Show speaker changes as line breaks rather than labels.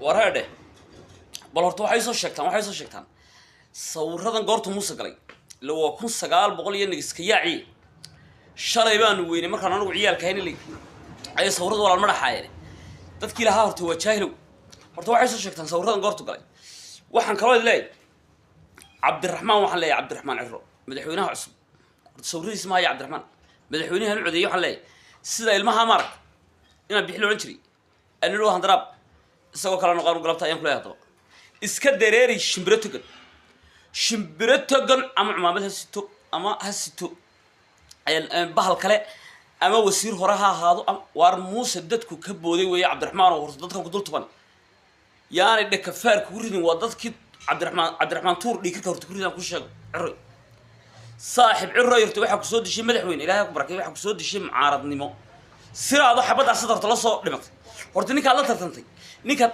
وراده بلورتو waxay soo sheegtaan sawiradan goortu Muuse galay loo 1900 nigiskayaaci shalay baan weynay markaan anagu ciyaalka haynay ay sawiradu walaal madaxaayeen dadkii lahaa horta waa jaahil horta waxay soo sheegtaan sawiradan goortu galay waxaan kaloo leeyahay Cabdiraxmaan waxaan leeyahay Cabdiraxmaan Ciro madaxweynaha cusub horta sawiradiisa ma yahay Cabdiraxmaan madaxweynaha la codeeyay waxaan leeyahay sida ilmaha marag ina bixi loo jiray aniloo handraab isagoo kala noqon galabta ayaan ku leeyahay iska dareeri shimbiratogan ama cumaamad hasito ama hasito ay bahal kale ama wasiir hore ha ahaado war Muuse dadku ka booday weey Cabdiraxmaan oo horta dadkan ku dul tuban yaani dhakafaar ku ridin waa dadkii Cabdiraxmaan tuur dhigirka horta ku ridan ku sheego Ciro saaxib Ciro yarta waxa ku soo dishay madaxweyne Ilaahay ku barakay waxa ku soo dishay mucaaradnimo siraado xabad asadarta la soo dhimatay horta ninka la tartantay ninka